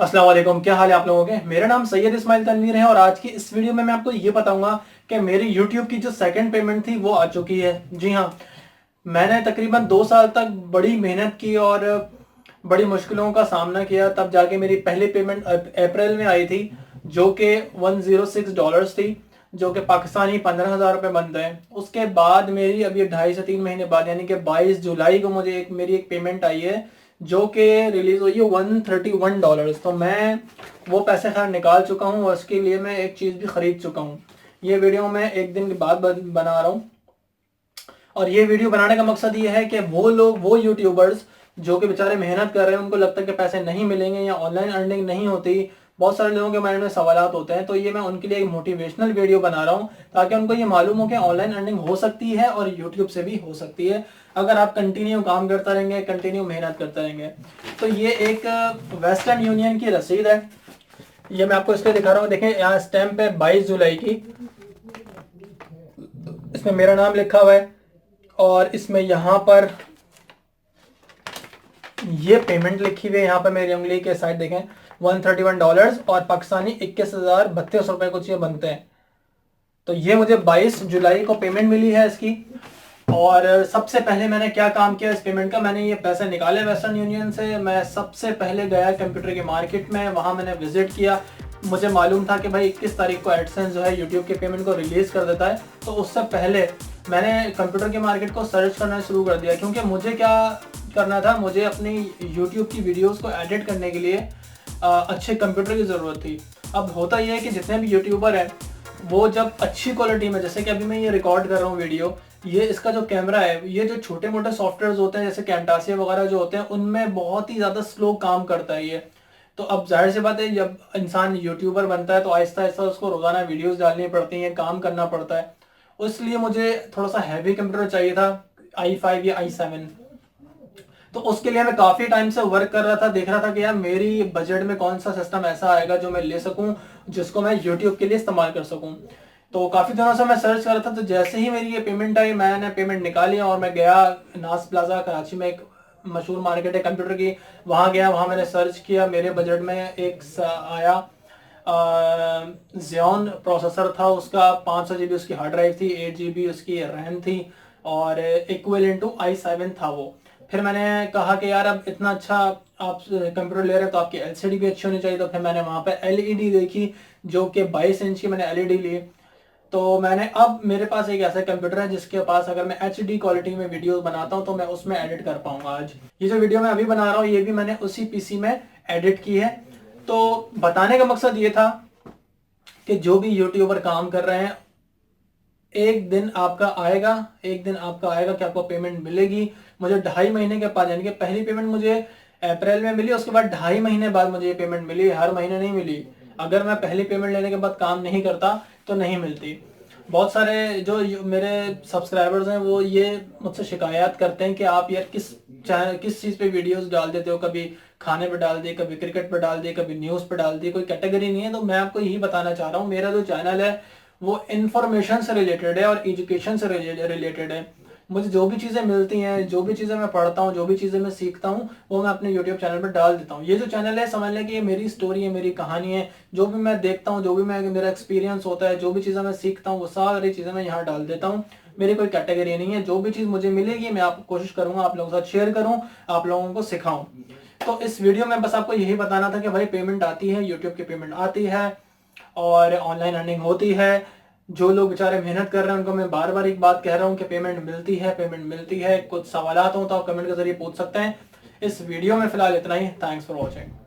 अस्सलाम वालेकुम, क्या हाल है आप लोगों के। मेरा नाम सैयद इस्माइल तनवीर है और आज की इस वीडियो में मैं आपको ये बताऊंगा कि मेरी YouTube की जो सेकंड पेमेंट थी वो आ चुकी है। जी हाँ, मैंने तकरीबन 2 साल तक बड़ी मेहनत की और बड़ी मुश्किलों का सामना किया, तब जाके मेरी पहली पेमेंट अप्रैल में आई थी, जो कि $106 थी, जो कि पाकिस्तानी 15,000 रुपये बनते हैं। उसके बाद मेरी अभी 2.5 से 3 महीने बाद यानी कि 22 जुलाई को मुझे मेरी एक पेमेंट आई है, जो कि रिलीज हुई है $131। तो मैं वो पैसे खैर निकाल चुका हूँ और उसके लिए मैं एक चीज़ भी ख़रीद चुका हूँ। ये वीडियो मैं एक दिन के बाद बना रहा हूँ और ये वीडियो बनाने का मकसद ये है कि वो यूट्यूबर्स जो कि बेचारे मेहनत कर रहे हैं, उनको लगता है कि पैसे नहीं मिलेंगे या ऑनलाइन अर्निंग नहीं होती, बहुत सारे लोगों के माइंड में सवालात होते हैं। तो ये मैं उनके लिए एक मोटिवेशनल वीडियो बना रहा हूँ ताकि उनको ये मालूम हो कि ऑनलाइन अर्निंग हो सकती है और यूट्यूब से भी हो सकती है, अगर आप कंटिन्यू काम करते रहेंगे, कंटिन्यू मेहनत करते रहेंगे। तो ये एक वेस्टर्न यूनियन की रसीद है, ये मैं आपको इसलिए दिखा रहा हूँ। देखें यहाँ स्टैम्प है 22 जुलाई की, इसमें मेरा नाम लिखा हुआ है और इसमें यहाँ पर ये पेमेंट लिखी हुई है। यहाँ पर मेरी उंगली के साइड देखें, $131 और पाकिस्तानी 21,032 रुपये कुछ ये बनते हैं। तो ये मुझे 22 जुलाई को पेमेंट मिली है इसकी। और सबसे पहले मैंने क्या काम किया इस पेमेंट का, मैंने ये पैसे निकाले वेस्टर्न यूनियन से। मैं सबसे पहले गया कंप्यूटर की मार्केट में, वहाँ मैंने विजिट किया। मुझे मालूम था कि भाई 21 तारीख को एडसेंस जो है यूट्यूब के पेमेंट को रिलीज कर देता है, तो उससे पहले मैंने कंप्यूटर की मार्केट को सर्च करना शुरू कर दिया, क्योंकि मुझे क्या करना था, मुझे अपनी यूट्यूब की वीडियोस को एडिट करने के लिए अच्छे कंप्यूटर की ज़रूरत थी। अब होता यह है कि जितने भी यूट्यूबर हैं वो जब अच्छी क्वालिटी में, जैसे कि अभी मैं ये रिकॉर्ड कर रहा हूँ वीडियो, ये इसका जो कैमरा है, ये जो छोटे मोटे सॉफ्टवेयर होते हैं जैसे कैमटासिया वगैरह जो होते हैं, उनमें बहुत ही ज़्यादा स्लो काम करता है ये। तो अब जाहिर सी बात है, जब इंसान यूट्यूबर बनता है तो आहिस्ता आहिस्ता उसको रोज़ाना वीडियोस डालनी पड़ती हैं, काम करना पड़ता है। इसलिए मुझे थोड़ा सा हैवी कंप्यूटर चाहिए था, i5 या i7। तो उसके लिए मैं काफ़ी टाइम से वर्क कर रहा था, देख रहा था कि यार मेरी बजट में कौन सा सिस्टम ऐसा आएगा जो मैं ले सकूं, जिसको मैं यूट्यूब के लिए इस्तेमाल कर सकूं। तो काफ़ी दिनों से मैं सर्च कर रहा था। तो जैसे ही मेरी ये पेमेंट आई, मैंने पेमेंट निकाली और मैं गया नाज प्लाजा कराची में, एक मशहूर मार्केट है कंप्यूटर की, वहाँ गया। वहाँ मैंने सर्च किया, मेरे बजट में एक आया Xeon प्रोसेसर था, उसका 500 GB उसकी हार्ड ड्राइव थी, 8 GB उसकी रैम थी और इक्विवेलेंट टू i7 था वो। फिर मैंने कहा कि यार अब इतना अच्छा आप कंप्यूटर ले रहे हैं तो आपकी एलसीडी भी अच्छी होनी चाहिए। तो फिर मैंने वहाँ पे एलईडी देखी, जो कि 22 इंच की मैंने एलईडी ली। तो मैंने, अब मेरे पास एक ऐसा कंप्यूटर है जिसके पास अगर मैं एचडी क्वालिटी में वीडियोस बनाता हूँ तो मैं उसमें एडिट कर पाऊंगा। आज ये जो वीडियो मैं अभी बना रहा हूँ, ये भी मैंने उसी पीसी में एडिट की है। तो बताने का मकसद ये था कि जो भी यूट्यूबर काम कर रहे हैं, एक दिन आपका आएगा, एक दिन आपका आएगा कि आपको पेमेंट मिलेगी। मुझे 2.5 महीने के बाद, यानी कि पहली पेमेंट मुझे अप्रैल में मिली, उसके बाद 2.5 महीने बाद मुझे ये पेमेंट मिली, हर महीने नहीं मिली। अगर मैं पहली पेमेंट लेने के बाद काम नहीं करता तो नहीं मिलती। बहुत सारे जो मेरे सब्सक्राइबर्स हैं वो ये मुझसे शिकायत करते हैं कि आप यार किस चीज़ पे वीडियोस डाल देते हो, कभी खाने पे डाल दिए, कभी क्रिकेट पे डाल दिए, कभी न्यूज़ पे डाल दिए, कोई कैटेगरी नहीं है। तो मैं आपको यही बताना चाह रहा हूँ, मेरा जो चैनल है वो इंफॉर्मेशन से रिलेटेड है और एजुकेशन से रिलेटेड है। मुझे जो भी चीज़ें मिलती हैं, जो भी चीज़ें मैं पढ़ता हूँ, जो भी चीज़ें मैं सीखता हूँ, वो मैं अपने यूट्यूब चैनल पर डाल देता हूँ। ये जो चैनल है, समझ लें कि ये मेरी स्टोरी है, मेरी कहानी है। जो भी मैं देखता हूँ, जो भी मेरा एक्सपीरियंस होता है, जो भी चीज़ें मैं सीखता हूँ, वो सारी चीज़ें मैं यहाँ डाल देता हूँ। मेरी कोई कैटेगरी नहीं है, जो भी चीज़ मुझे मिलेगी मैं आपको कोशिश करूँगा आप लोगों के साथ शेयर करूँ, आप लोगों को सिखाऊँ। तो इस वीडियो में बस आपको यही बताना था कि भाई पेमेंट आती है, यूट्यूब की पेमेंट आती है और ऑनलाइन अर्निंग होती है। जो लोग बेचारे मेहनत कर रहे हैं उनको मैं बार बार एक बात कह रहा हूँ कि पेमेंट मिलती है, पेमेंट मिलती है। कुछ सवालात हो तो आप कमेंट के जरिए पूछ सकते हैं। इस वीडियो में फिलहाल इतना ही। Thanks for watching.